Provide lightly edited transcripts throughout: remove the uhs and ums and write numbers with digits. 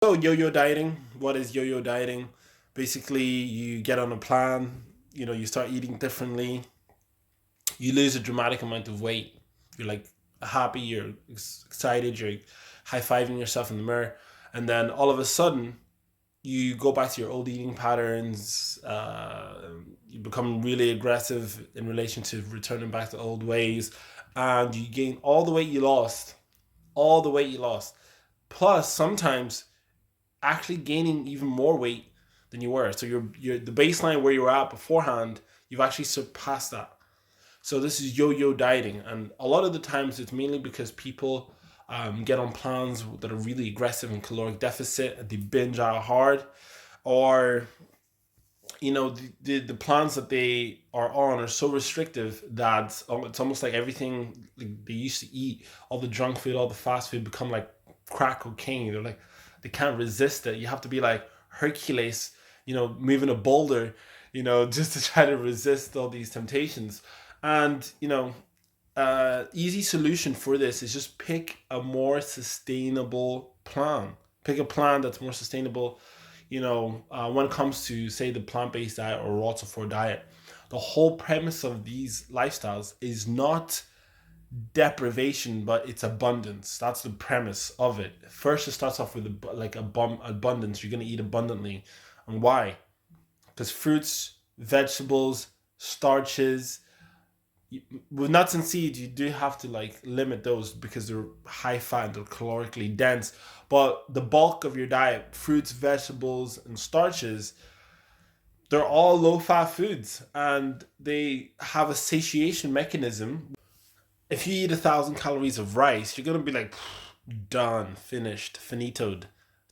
So yo-yo dieting, what is yo-yo dieting? Basically, you get on a plan, you start eating differently, you lose a dramatic amount of weight. You're like happy, you're excited, you're high-fiving yourself in the mirror, and then all of a sudden, you go back to your old eating patterns. You become really aggressive in relation to returning back to old ways, and you gain all the weight you lost, all the weight you lost. Plus, sometimes actually gaining even more weight than you were. So you're the baseline where you were at beforehand, you've actually surpassed that. So this is yo-yo dieting, and a lot of the times it's mainly because people get on plans that are really aggressive in caloric deficit and they binge out hard, or the plans that they are on are so restrictive that it's almost like everything they used to eat, all the junk food, all the fast food, become like crack cocaine. They're like, they can't resist it. You have to be like Hercules, moving a boulder, just to try to resist all these temptations. And easy solution for this is just pick a more sustainable plan. Pick a plan that's more sustainable. When it comes to, say, the plant-based diet or raw to four diet, the whole premise of these lifestyles is not deprivation, but it's abundance. That's the premise of it. First, it starts off with abundance. You're gonna eat abundantly, and why? Because fruits, vegetables, starches, with nuts and seeds, you do have to like limit those because they're high fat and they're calorically dense. But the bulk of your diet, fruits, vegetables, and starches, they're all low fat foods and they have a satiation mechanism. If you eat 1,000 calories of rice, you're gonna be like, done, finished, finitoed.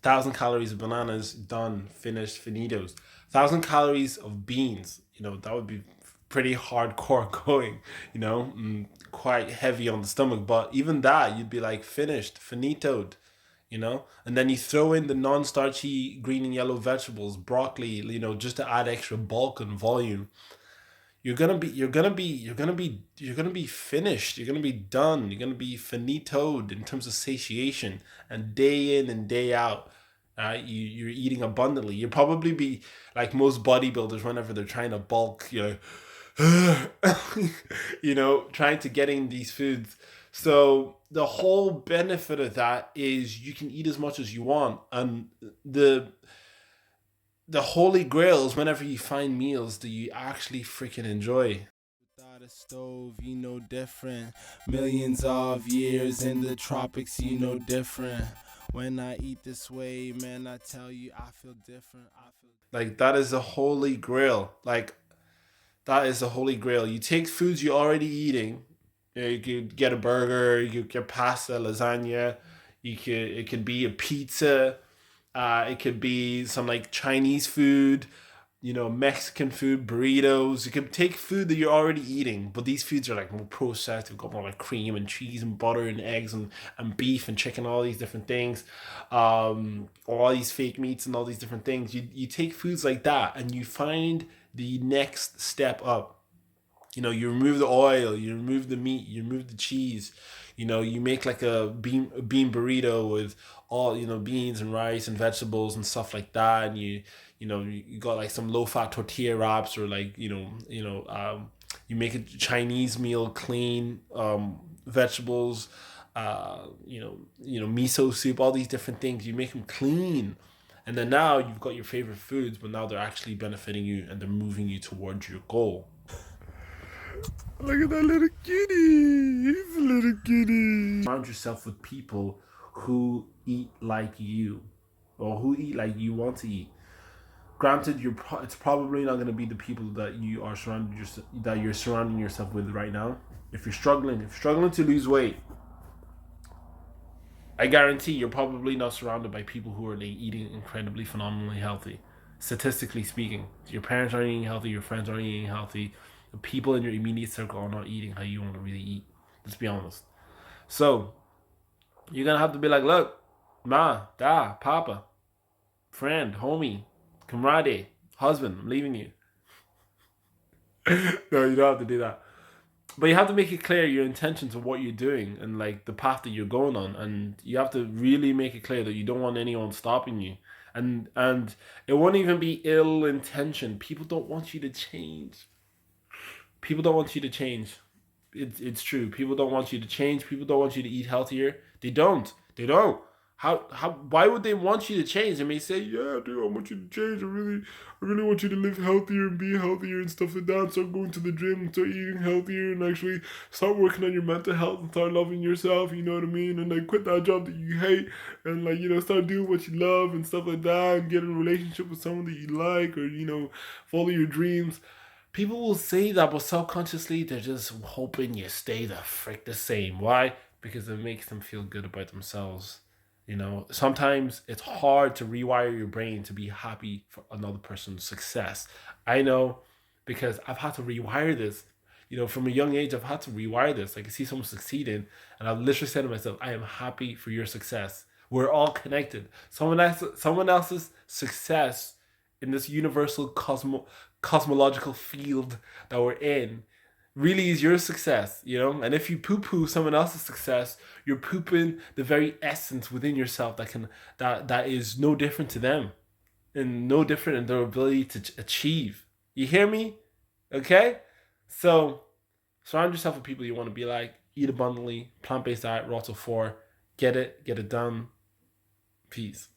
1,000 calories of bananas, done, finished, finitos. 1,000 calories of beans, that would be pretty hardcore going, quite heavy on the stomach. But even that, you'd be like, finished, finitoed, And then you throw in the non-starchy green and yellow vegetables, broccoli, just to add extra bulk and volume. You're gonna be finished. You're gonna be done. You're gonna be finitoed in terms of satiation, and day in and day out, you're eating abundantly. You'll probably be like most bodybuilders whenever they're trying to bulk. Trying to get in these foods. So the whole benefit of that is you can eat as much as you want, and the holy grail is whenever you find meals that you actually freaking enjoy. Without a stove, you know different. Millions of years in the tropics, you know different. When I eat this way, man, I tell you, I feel different. I feel. Like that is the holy grail. Like that is the holy grail. You take foods you're already eating. You could get a burger. You could get pasta, lasagna. It could be a pizza. It could be some like Chinese food, Mexican food, burritos. You could take food that you're already eating, but these foods are like more processed. They've got more like cream and cheese and butter and eggs and beef and chicken, all these different things, all these fake meats and all these different things. You take foods like that and you find the next step up. You remove the oil, you remove the meat, you remove the cheese. You make like a bean burrito with all beans and rice and vegetables and stuff like that, and you got like some low fat tortilla wraps, or like you make a Chinese meal clean, vegetables, miso soup, all these different things. You make them clean, and then now you've got your favorite foods, but now they're actually benefiting you and they're moving you towards your goal. Look at that little kitty. He's a little kitty. Surround yourself with people who eat like you, or who eat like you want to eat. Granted, it's probably not going to be the people that you're surrounding yourself with right now. If you're struggling to lose weight, I guarantee you're probably not surrounded by people who are like eating incredibly phenomenally healthy. Statistically speaking, your parents aren't eating healthy, your friends aren't eating healthy, the people in your immediate circle are not eating how you want to really eat. Let's be honest. So you're gonna have to be like, look, ma, da, papa, friend, homie, comrade, husband, I'm leaving you. No, you don't have to do that. But you have to make it clear your intentions of what you're doing and like the path that you're going on, and you have to really make it clear that you don't want anyone stopping you. And it won't even be ill intention. People don't want you to change. People don't want you to change. It's true. People don't want you to change. People don't want you to eat healthier. They don't. They don't. How why would they want you to change? They may say, yeah, dude, I want you to change. I really want you to live healthier and be healthier and stuff like that. Start going to the gym, start eating healthier, and actually start working on your mental health and start loving yourself. You know what I mean? And like quit that job that you hate, and like start doing what you love and stuff like that, and get in a relationship with someone that you like, or follow your dreams. People will say that, but subconsciously they're just hoping you stay the frick the same. Why? Because it makes them feel good about themselves. Sometimes it's hard to rewire your brain to be happy for another person's success. I know because I've had to rewire this. From a young age, I've had to rewire this. I can see someone succeeding, and I've literally said to myself, I am happy for your success. We're all connected. Someone else's success in this universal cosmological field that we're in really is your success. And if you poo-poo someone else's success, you're pooping the very essence within yourself that is no different to them and no different in their ability to achieve. You hear me? Okay? So surround yourself with people you want to be like. Eat abundantly, plant-based diet, Roto 4. Get it done. Peace.